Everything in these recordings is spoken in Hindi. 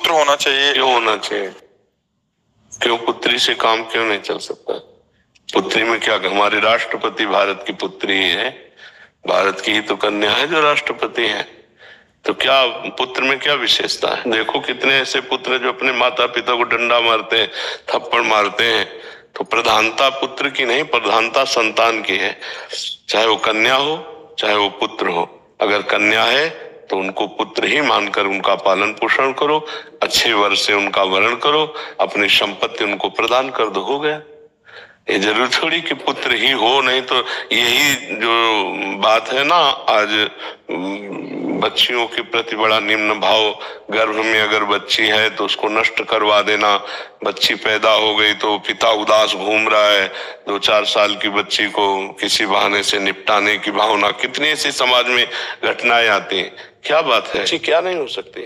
पुत्र होना चाहिए। क्यों होना चाहिए? क्यों पुत्री से काम क्यों नहीं चल सकता? पुत्री में क्या, हमारे राष्ट्रपति भारत की पुत्री ही है, भारत की ही तो कन्या है जो राष्ट्रपति है। तो क्या पुत्र में क्या विशेषता है? देखो कितने ऐसे पुत्र जो अपने माता पिता को डंडा मारते हैं, थप्पड़ मारते हैं। तो प्रधानता पुत्र की नहीं, प्रधानता संतान की है। चाहे वो कन्या हो चाहे वो पुत्र हो। अगर कन्या है तो उनको पुत्र ही मानकर उनका पालन पोषण करो, अच्छे वर से उनका वरण करो, अपनी संपत्ति उनको प्रदान कर दो, हो गया। ये जरूर थोड़ी कि पुत्र ही हो, नहीं तो यही जो बात है ना आज बच्चियों के प्रति बड़ा निम्न भाव। गर्भ में अगर बच्ची है तो उसको नष्ट करवा देना, बच्ची पैदा हो गई तो पिता उदास घूम रहा है, 2-4 साल की बच्ची को किसी बहाने से निपटाने की भावना, कितनी ऐसी समाज में घटनाएं आती हैं। क्या बात है, ऐसी क्या नहीं हो सकती?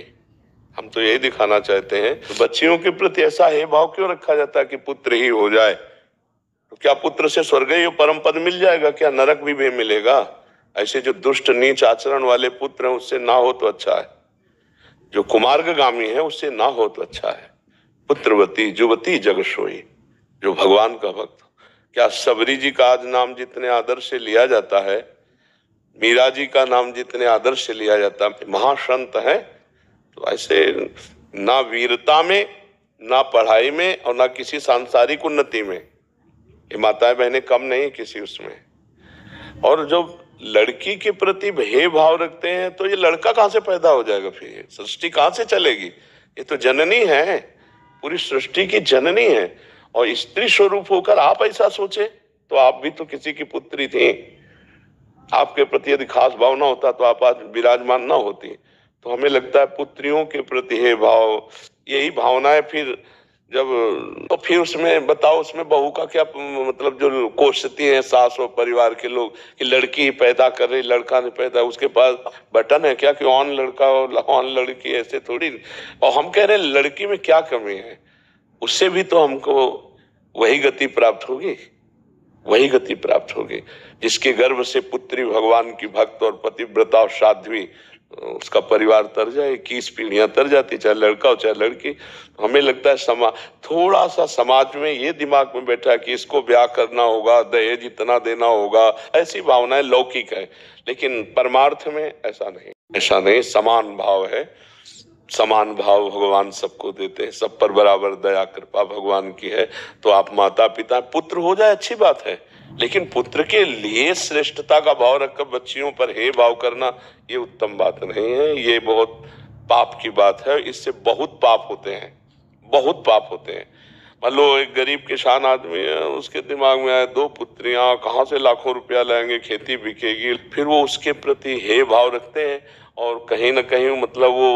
हम तो यही दिखाना चाहते हैं। तो बच्चियों के प्रति ऐसा है भाव क्यों रखा जाता है कि पुत्र ही हो जाए? तो क्या पुत्र से स्वर्ग ही परम पद मिल जाएगा? क्या नरक भी मिलेगा? ऐसे जो दुष्ट नीच आचरण वाले पुत्र हैं उससे ना हो तो अच्छा है, जो कुमार्गगामी है उससे ना हो तो अच्छा है। पुत्रवती जुवती जग सोई, जो भगवान का भक्त। क्या सबरी जी का आज नाम जितने आदर से लिया जाता है, मीरा जी का नाम जितने आदर से लिया जाता है, महासंत है। तो ऐसे ना वीरता में, ना पढ़ाई में और ना किसी सांसारिक उन्नति में ये माताएं बहनें कम नहीं किसी उसमें। और जब लड़की के प्रति भेद भाव रखते हैं तो ये लड़का कहां से पैदा हो जाएगा? फिर ये सृष्टि कहां से चलेगी? ये तो जननी है, पूरी सृष्टि की जननी है। और स्त्री स्वरूप होकर आप ऐसा सोचे तो आप भी तो किसी की पुत्री थी। आपके प्रति यदि खास भावना होता तो आप आज विराजमान ना होती। तो हमें लगता है पुत्रियों के प्रति है भाव, यही भावनाएं फिर जब, तो फिर उसमें बताओ, उसमें बहू का क्या मतलब? जो कोसती है सास और परिवार के लोग कि लड़की पैदा कर रही, लड़का नहीं पैदा, उसके पास बटन है क्या कि ऑन लड़का और ऑन लड़की? ऐसे थोड़ी। और हम कह रहे हैं लड़की में क्या कमी है? उससे भी तो हमको वही गति प्राप्त होगी, वही गति प्राप्त होगी जिसके गर्भ से पुत्री भगवान की भक्त और पतिव्रता और साध्वी, उसका परिवार तर जाए, 21 पीढ़ियां तर जाती, चाहे लड़का हो चाहे लड़की। हमें लगता है थोड़ा सा समाज में ये दिमाग में बैठा है कि इसको ब्याह करना होगा, दहेज इतना देना होगा, ऐसी भावनाएं लौकिक है। लेकिन परमार्थ में ऐसा नहीं, ऐसा नहीं। समान भाव है, समान भाव भगवान सबको देते हैं, सब पर बराबर दया कृपा भगवान की है। तो आप माता पिता पुत्र हो जाए अच्छी बात है, लेकिन पुत्र के लिए श्रेष्ठता का भाव रखकर बच्चियों पर हे भाव करना ये उत्तम बात नहीं है। ये बहुत पाप की बात है, इससे बहुत पाप होते हैं, बहुत पाप होते हैं। मान लो एक गरीब किसान आदमी है, उसके दिमाग में आए 2 पुत्रियां, कहाँ से लाखों रुपया लाएंगे, खेती बिकेगी, फिर वो उसके प्रति हे भाव रखते हैं। और कहीं ना कहीं मतलब वो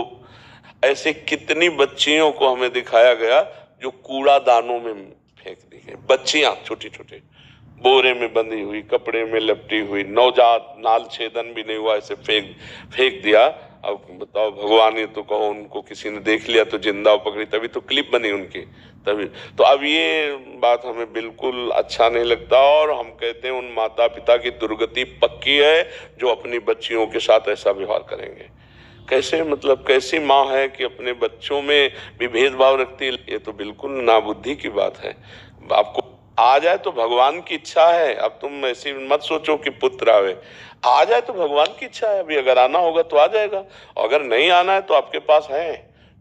ऐसे कितनी बच्चियों को हमें दिखाया गया जो कूड़ादानों में फेंक दी गई, बच्चियां छोटी छोटी, बोरे में बंधी हुई, कपड़े में लपटी हुई, नवजात, नाल छेदन भी नहीं हुआ, ऐसे फेंक दिया। अब बताओ, भगवान ये तो कहो उनको किसी ने देख लिया तो जिंदा पकड़ी, तभी तो क्लिप बनी उनकी, तभी तो। अब ये बात हमें बिल्कुल अच्छा नहीं लगता और हम कहते हैं उन माता पिता की दुर्गति पक्की है जो अपनी बच्चियों के साथ ऐसा व्यवहार करेंगे। कैसे, मतलब कैसी माँ है कि अपने बच्चों में भी भेदभाव रखती है? ये तो बिल्कुल नाबुद्धि की बात है। आपको आ जाए तो भगवान की इच्छा है, अब तुम ऐसी मत सोचो कि पुत्र आवे, आ जाए तो भगवान की इच्छा है। अभी अगर आना होगा तो आ जाएगा, और अगर नहीं आना है तो आपके पास है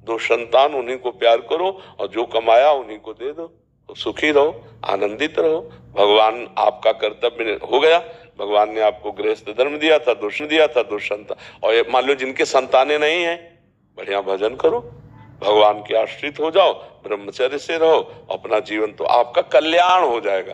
2 संतान, उन्हीं को प्यार करो और जो कमाया उन्हीं को दे दो, तो सुखी रहो, आनंदित रहो। भगवान आपका कर्तव्य हो गया, भगवान ने आपको गृहस्थ धर्म दिया था, दो संतान। और मान लो जिनके संतानें नहीं है, बढ़िया भजन करो, भगवान के आश्रित हो जाओ, ब्रह्मचर्य से रहो, अपना जीवन तो आपका कल्याण हो जाएगा।